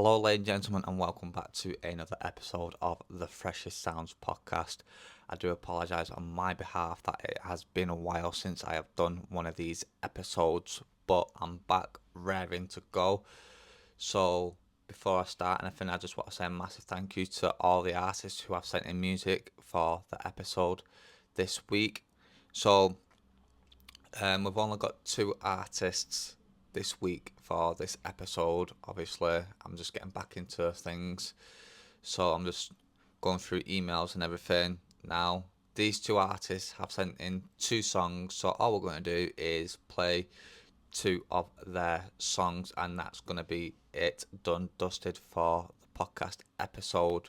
Hello, ladies and gentlemen, and welcome back to another episode of the Freshest Sounds podcast. I do apologise on my behalf that it has been a while since I have done one of these episodes, but I'm back raring to go. So before I start anything, I just want to say a massive thank you to all the artists who have sent in music for the episode this week. So we've only got 2 artists this week for this episode. Obviously, I'm just getting back into things, so I'm just going through emails and everything. Now, these 2 artists have sent in 2 songs, so all we're going to do is play 2 of their songs, and that's going to be it, done, dusted for the podcast episode.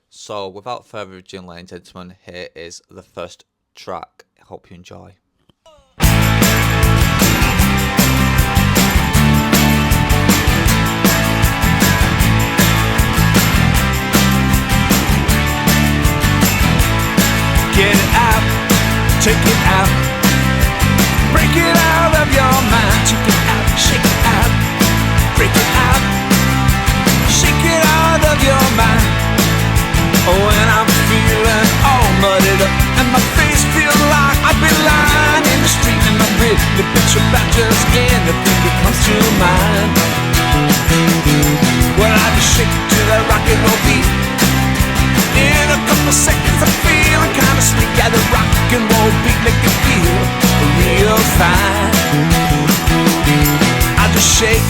So, without further ado, ladies and gentlemen, here is the first track. Hope you enjoy. Get it out, take it out, break it out of your mind. Take it out, shake it out, break it out, shake it out of your mind. Oh, and I'm feeling all muddied up, and my face feels like I've been lying in the street, and I'm really bitch about just anything that comes to mind. Well, I just shake it to that rock and roll beat. In a couple seconds I'm feeling kinda sleep. Yeah, the rock and roll beat make me feel real fine. I just shake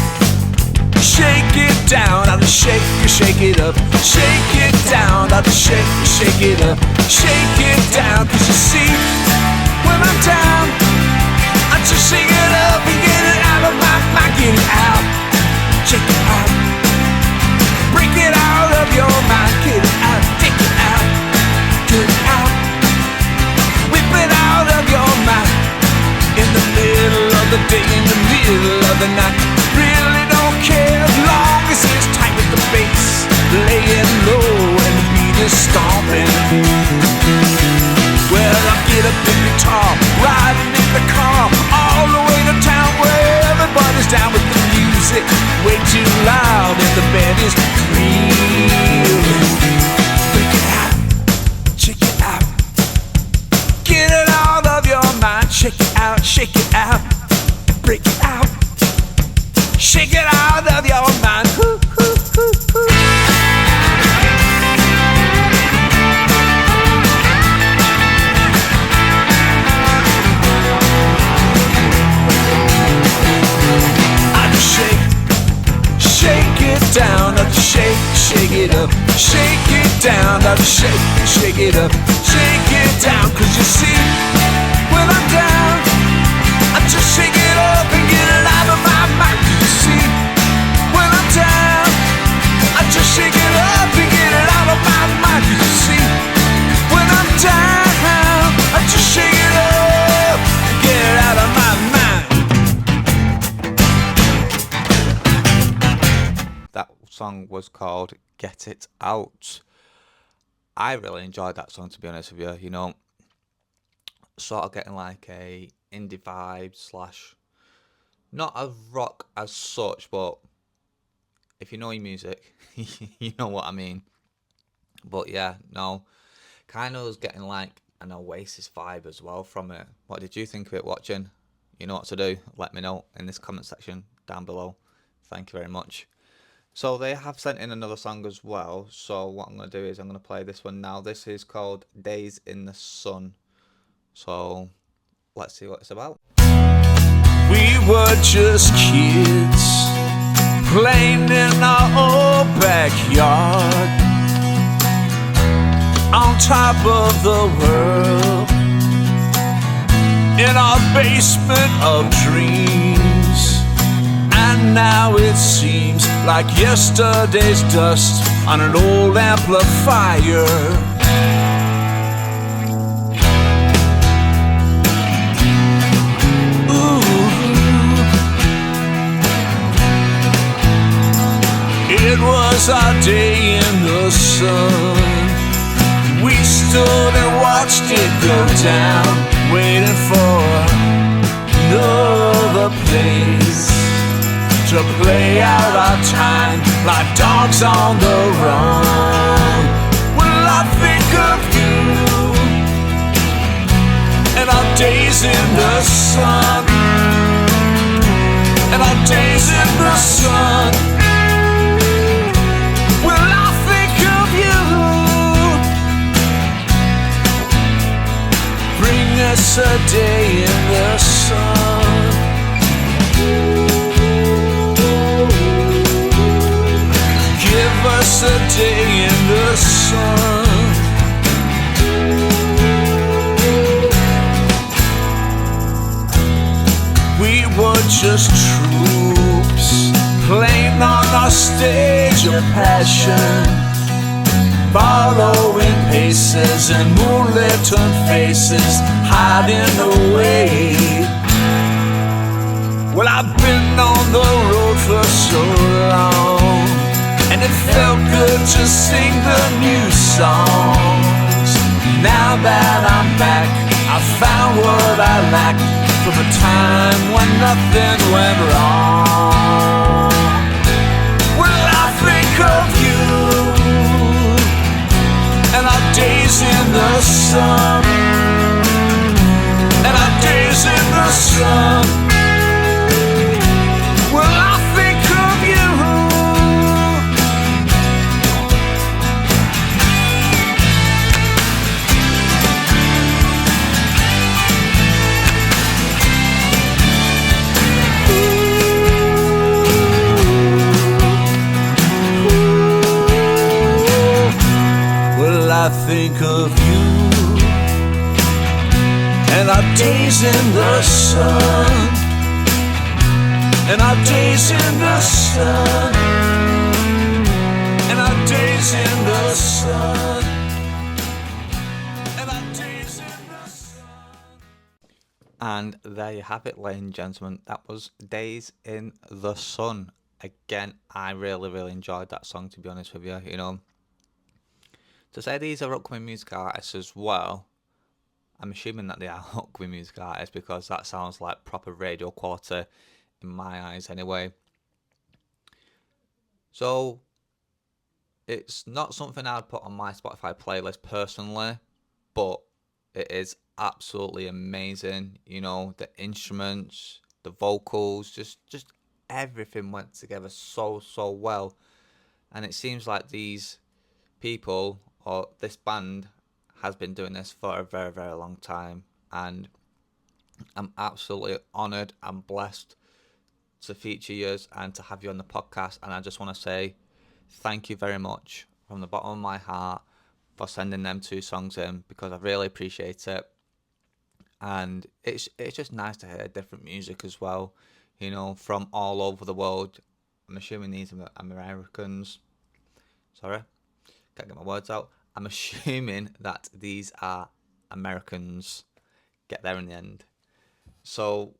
it down. I just shake it up. Shake it down. I just shake it up. Shake it down. 'Cause you see, when I'm down, I just shake it up and get it out of my mind. Get it out. Shake it out. Break it out of your mind. Get it out. Take it out. Get it out. Whip it out of your mind. In the middle of the day, in the middle of the night. Really don't care as long as it's tight with the bass laying low and the beat is stomping. Well, I get a big guitar, riding in the car all the way to town where everybody's down with the music way too loud and the band is real. Break it out, shake it out, get it out of your mind. Shake it out, break it out, shake it out of your mind. Ooh, ooh, ooh, ooh. Shake it down, I just shake it up. Shake it down, I just shake it up. Shake it down, 'cause you see, when I'm down, I just shake it up and get it out of my mind. 'Cause you see, when I'm down, I just shake it up and get it out of my mind. 'Cause you see, when I'm down, I just shake it up and get it out of my mind. That song was called Get It Out. I really enjoyed that song, to be honest with you. You know, sort of getting like a indie vibe slash, not a rock as such, but if you know your music, you know what I mean. But yeah, no, kind of was getting like an Oasis vibe as well from it. What did you think of it watching? You know what to do. Let me know in this comment section down below. Thank you very much. So they have sent in another song as well. So what I'm going to do is I'm going to play this one now. This is called Days in the Sun. So let's see what it's about. We were just kids playing in our old backyard, on top of the world, in our basement of dreams. And now it seems like yesterday's dust on an old amplifier. It was our day in the sun. We stood and watched it go down, waiting for another place to to play out our time like dogs on the run. Well, I think of you and our days in the sun, and our days in the sun. Well, I think of you. Bring us a day in the sun. Give us a day in the sun. We were just troops playing on our stage of passion, following paces and moonlit faces hiding away. Well, I've been on the road for so long, and it felt good to sing the new songs. Now that I'm back, I found what I lacked from a time when nothing went wrong. Well, I think of you and our days in the sun, and our days in the sun. Well, I think of you. Well, I think of you and our days in the sun, and our days in the sun, and our days in the sun, and our days in the sun. And there you have it, ladies and gentlemen. That was Days in the Sun. Again, I really enjoyed that song, to be honest with you. You know, to say these are upcoming music artists as well, I'm assuming that they are upcoming music artists because that sounds like proper radio quality in my eyes anyway. So it's not something I'd put on my Spotify playlist personally, but it is absolutely amazing. You know, the instruments, the vocals, just everything went together so well. And it seems like these people, or this band, has been doing this for a very long time, and I'm absolutely honoured and blessed to feature you and to have you on the podcast. And I just want to say thank you very much from the bottom of my heart for sending them 2 songs in, because I really appreciate it. And it's just nice to hear different music as well, you know, from all over the world. I'm assuming these are Americans. Sorry, can't get my words out. I'm assuming that these are Americans. Get there in the end. So,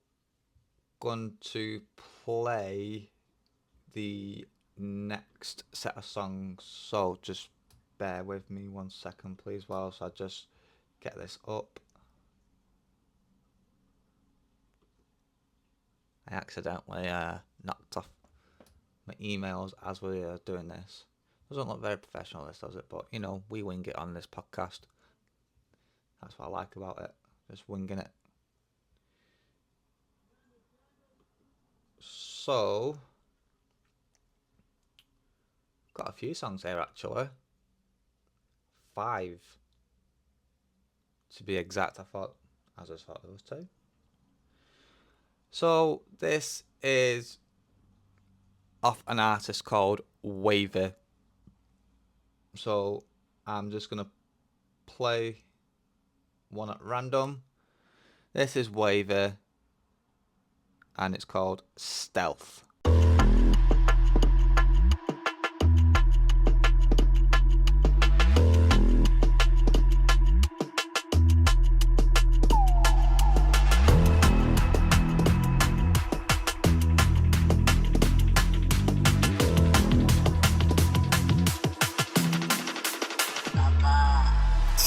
going to play the next set of songs. So, just bear with me 1 second, please, whilst I just get this up. I accidentally knocked off my emails as we are doing this. Doesn't look very professional, this, does it? But, you know, we wing it on this podcast. That's what I like about it. Just winging it. So, got a few songs here, actually. 5. To be exact, I just thought there was 2. So, this is off an artist called Wavy. So I'm just going to play one at random. This is Wavy, and it's called Stealth.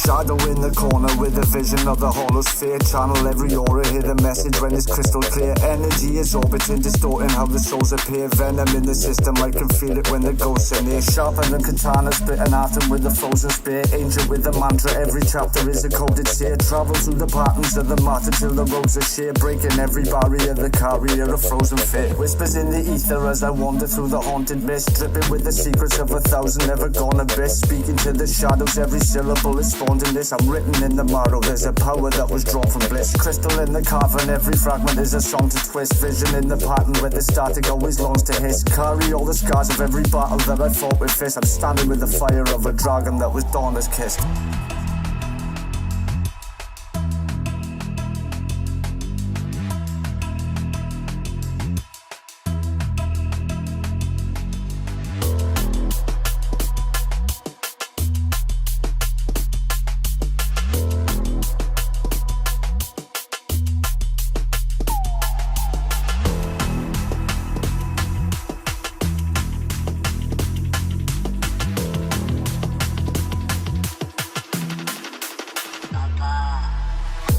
shadow in the corner with a vision of the hollow sphere. Channel every aura, hear the message when it's crystal clear. Energy is orbiting, distorting how the souls appear. Venom in the system, I can feel it when the ghosts are near. Sharper than katana, split an atom with a frozen spear. Angel with a mantra, every chapter is a coded seer. Travel through the patterns of the matter till the roads are sheer. Breaking every barrier, the carrier of frozen fear. Whispers in the ether as I wander through the haunted mist. Dripping with the secrets of 1,000 never gone abyss. Speaking to the shadows, every syllable is spawned in this. I'm written in the marrow, there's a power that was drawn from bliss. Crystal in the cavern, every fragment is a song to twist. Vision in the pattern where the static always longs to hiss. Carry all the scars of every battle that I fought with fists. I'm standing with the fire of a dragon that was dawn has kissed.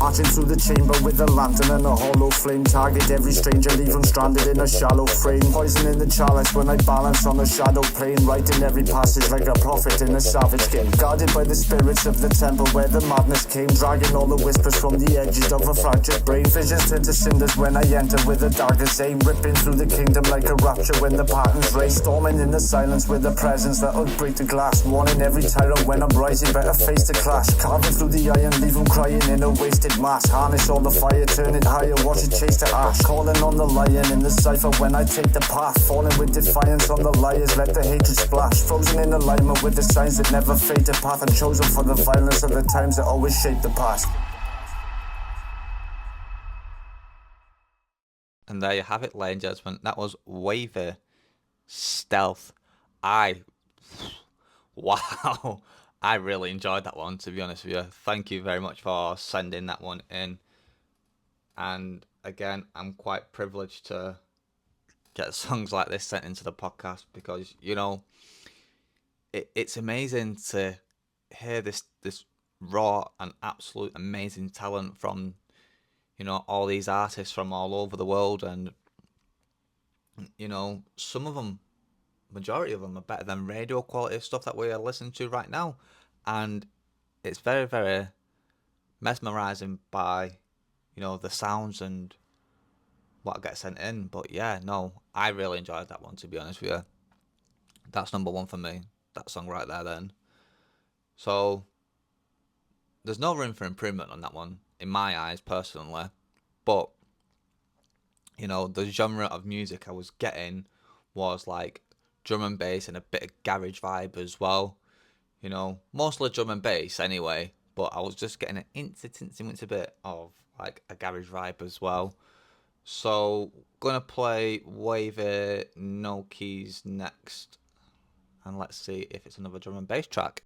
Marching through the chamber with a lantern and a hollow flame. Target every stranger, leave them stranded in a shallow frame. Poison in the chalice when I balance on a shadow plane. Writing every passage like a prophet in a savage game. Guarded by the spirits of the temple where the madness came. Dragging all the whispers from the edges of a fractured brain. Visions turn to cinders when I enter with a darkest aim. Ripping through the kingdom like a rapture when the patterns race. Storming in the silence with a presence that'll break the glass. Warning every tyrant when I'm rising, better face the clash. Carving through the iron, leave them crying in a wasted mass. Harness all the fire, turn it higher, watch it chase to ash. Calling on the lion in the cipher when I take the path. Falling with defiance on the liars, let the hatred splash. Frozen in alignment with the signs that never fade to path. I'm chosen for the violence of the times that always shape the past. And there you have it, ladies and gentlemen. That was Waver Stealth. Wow. I really enjoyed that one, to be honest with you. Thank you very much for sending that one in. And again, I'm quite privileged to get songs like this sent into the podcast because, you know, it's amazing to hear this raw and absolute amazing talent from, you know, all these artists from all over the world. And, you know, some of them, majority of them are better than radio quality stuff that we are listening to right now, and it's very, very mesmerizing by, you know, the sounds and what gets sent in. But yeah, no, I really enjoyed that one, to be honest with you. That's number one for me, that song right there then. So there's no room for improvement on that one in my eyes personally, but you know, the genre of music I was getting was like drum and bass and a bit of garage vibe as well. You know, mostly drum and bass anyway, but I was just getting an instant bit of like a garage vibe as well. So, gonna play Waver No Keys next, and let's see if it's another drum and bass track.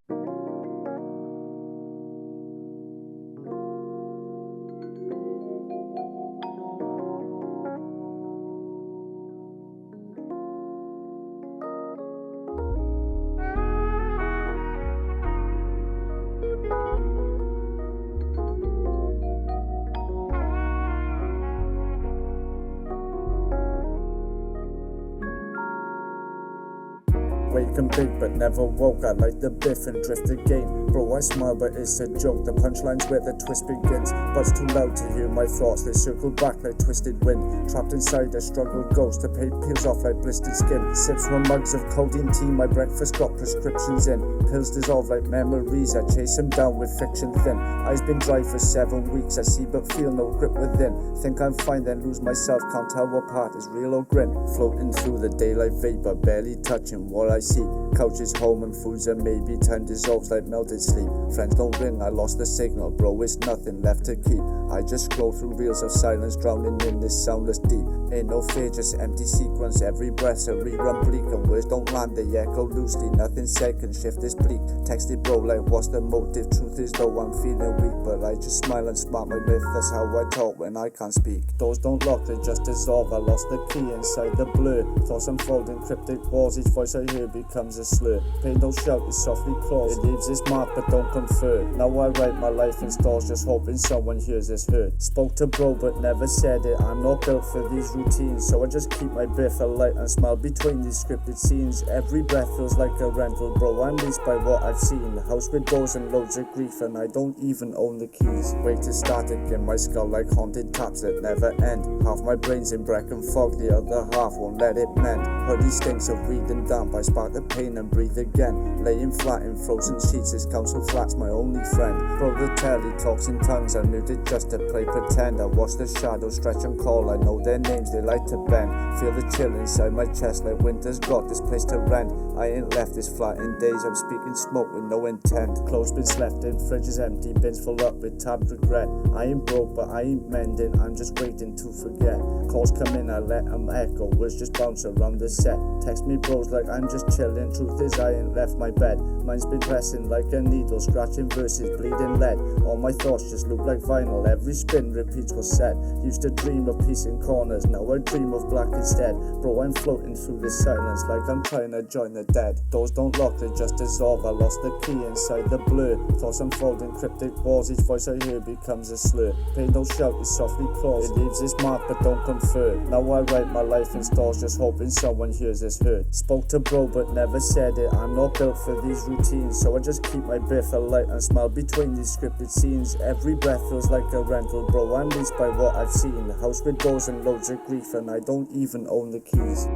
Waking big but never woke, I like the biff and drift again. Bro, I smile but it's a joke, the punchline's where the twist begins. But it's too loud to hear my thoughts, they circle back like twisted wind. Trapped inside a struggle ghost, the pain peels off like blistered skin. Sips from mugs of codeine tea, my breakfast got prescriptions in. Pills dissolve like memories, I chase them down with fiction thin. Eyes been dry for 7 weeks, I see but feel no grip within. Think I'm fine then lose myself, can't tell what part is real or grin. Floating through the daylight vapor, barely touching what I see. Couches home and foods and maybe time dissolves like melted sleep. Friends don't ring, I lost the signal, bro, it's nothing left to keep. I just scroll through reels of silence, drowning in this soundless deep. Ain't no fear, just empty sequence, every breath's a rerun bleak. And words don't land, they echo loosely, nothing second shift is bleak. Texted bro like what's the motive, truth is though I'm feeling weak. But I just smile and smart my myth, that's how I talk when I can't speak. Doors don't lock, they just dissolve, I lost the key inside the blur. Thoughts unfolding, cryptic walls, each voice I hear becomes a slur. Pain don't shout, it softly crawls. It leaves its mark but don't confer. Now I write my life in stars, just hoping someone hears this hurt. Spoke to bro but never said it. I'm not built for these routines, so I just keep my breath alight and smile between these scripted scenes. Every breath feels like a rental, bro. I'm leased by what I've seen. House with doors and loads of grief, and I don't even own the keys. Weight is static in my skull like haunted taps that never end. Half my brain's in Brecon fog, the other half won't let it mend. Hoodie stinks of weed and damp, I spark the pain and breathe again. Laying flat in frozen sheets, this council flat's my only friend. Bro, the telly talks in tongues, I muted just to play pretend. I watch the shadows stretch and call, I know their names, they like to bend. Feel the chill inside my chest like winter's got this place to rent. I ain't left this flat in days, I'm speaking smoke with no intent. Clothes been slept in, fridge is empty, bins full up with tabbed regret. I ain't broke but I ain't mending, I'm just waiting to forget. Calls come in, I let them echo, words just bounce around the set. Text me bros like I'm just chilling, truth is I ain't left my bed. Mine's been pressing like a needle, scratching verses, bleeding lead. All my thoughts just look like vinyl, every spin repeats what's said. Used to dream of peace in corners, now I dream of black instead. Bro, I'm floating through this silence like I'm trying to join the dead. Doors don't lock, they just dissolve, I lost the key inside the blur. Thoughts unfolding cryptic walls, each voice I hear becomes a slur. Pain don't shout, it softly crawls, it leaves its mark but don't confer. Now I write my life in stars, just hoping someone hears this hurt. Spoke to bro but never said it, I'm not built for these routines, so I just keep my breath alight and smile between these scripted scenes. Every breath feels like a rental, bro, I'm leased by what I've seen. House with doors and loads of grief, and I don't even own the keys.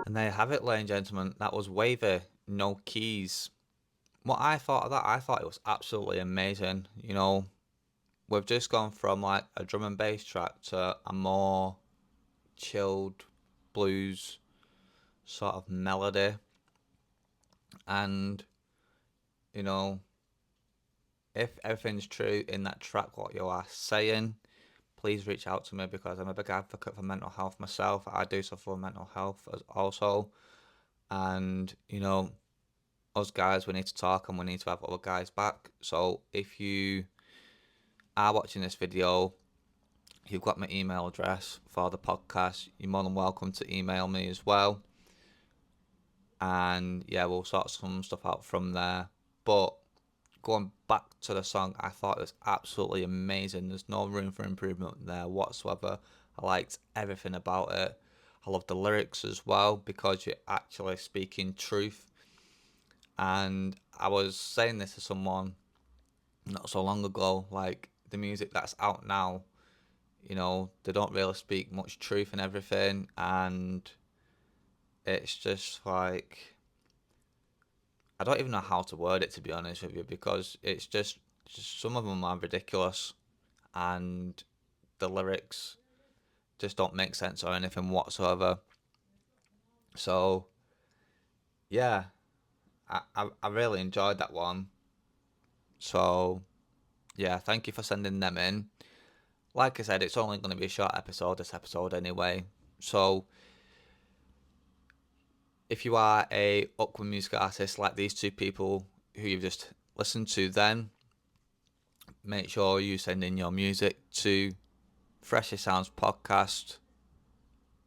And there you have it, ladies and gentlemen. That was Waver, No Keys. What I thought of that, I thought it was absolutely amazing. You know, we've just gone from like a drum and bass track to a more chilled blues sort of melody. And, you know, if everything's true in that track, what you are saying, please reach out to me because I'm a big advocate for mental health myself. I do suffer from mental health also. And, you know, us guys, we need to talk and we need to have other guys back. So if you are watching this video, you've got my email address for the podcast, you're more than welcome to email me as well. And yeah, we'll sort some stuff out from there. But going back to the song, I thought it was absolutely amazing. There's no room for improvement there whatsoever. I liked everything about it. I love the lyrics as well because you're actually speaking truth. And I was saying this to someone not so long ago, like the music that's out now, you know, they don't really speak much truth and everything. And it's just like, I don't even know how to word it, to be honest with you, because it's just some of them are ridiculous and the lyrics just don't make sense or anything whatsoever. So yeah, I really enjoyed that one. So yeah, thank you for sending them in. Like I said, it's only going to be a short episode, this episode anyway. So if you are a upcoming music artist like these two people who you've just listened to, then make sure you send in your music to Freshest Sounds Podcast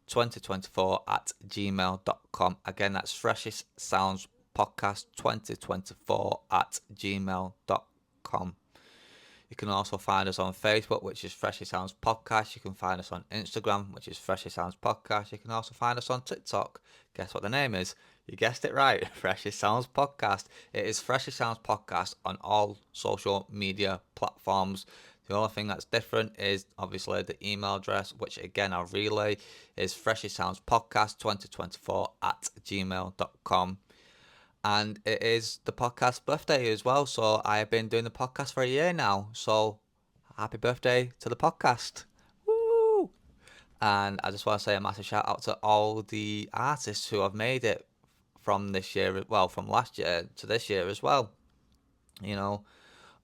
2024 at gmail.com. Again, that's Freshest Sounds Podcast 2024 at gmail.com. You can also find us on Facebook, which is Freshest Sounds Podcast. You can find us on Instagram, which is Freshest Sounds Podcast. You can also find us on TikTok. Guess what the name is? You guessed it right, Freshest Sounds Podcast. It is Freshest Sounds Podcast on all social media platforms. The The only thing that's different is obviously the email address, which again I'll relay, is freshestsoundspodcast2024@gmail.com. And it is the podcast birthday as well, so I have been doing the podcast for a year now, so happy birthday to the podcast. Woo! And I just want to say a massive shout out to all the artists who have made it from this year, well, from last year to this year as well. You know,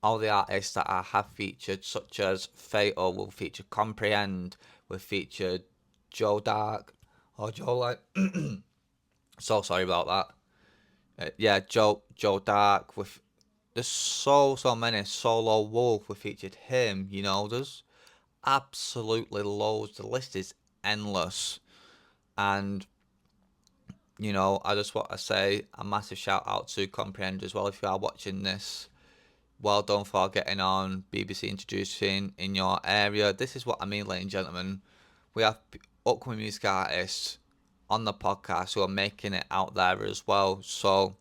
all the artists that I have featured, such as Fatal, will feature Comprehend, will featured Joe Dark, or Joe Light. So sorry about that. Joe Dark, with there's so many. Solo Wolf, we featured him. You know, there's absolutely loads. The list is endless. And you know, I just want to say a massive shout out to Comprehend as well. If you are watching this, well done for getting on BBC Introducing in your area. This is what I mean, ladies and gentlemen. We have upcoming music artists on the podcast who are making it out there as well. So,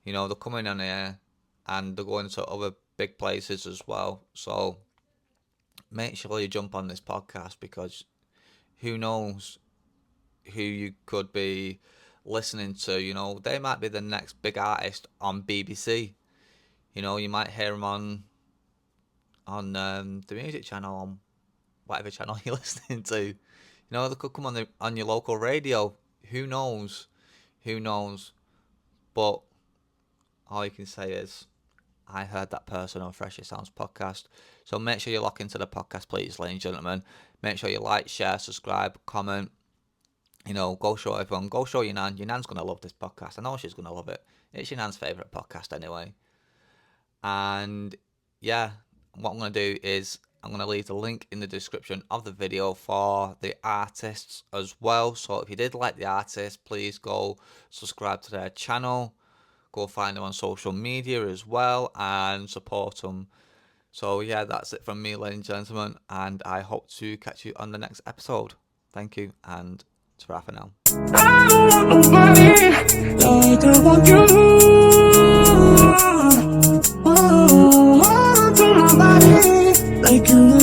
you know, they're coming on here and they're going to other big places as well. So make sure you jump on this podcast, because who knows who you could be listening to. You know, they might be the next big artist on BBC. You know, you might hear them on the music channel, on whatever channel you're listening to. You know, they could come on your local radio. Who knows? Who knows? But all you can say is, I heard that person on Freshest Sounds podcast. So make sure you lock into the podcast, please, ladies and gentlemen. Make sure you like, share, subscribe, comment. You know, go show everyone. Go show your nan. Your nan's going to love this podcast. I know she's going to love it. It's your nan's favourite podcast anyway. And yeah, what I'm going to do is I'm going to leave the link in the description of the video for the artists as well. So if you did like the artists, please go subscribe to their channel. Go find them on social media as well and support them. So yeah, that's it from me, ladies and gentlemen. And I hope to catch you on the next episode. Thank you, and ta-ra for now. I don't want nobody like I want you. Oh, I want nobody like you.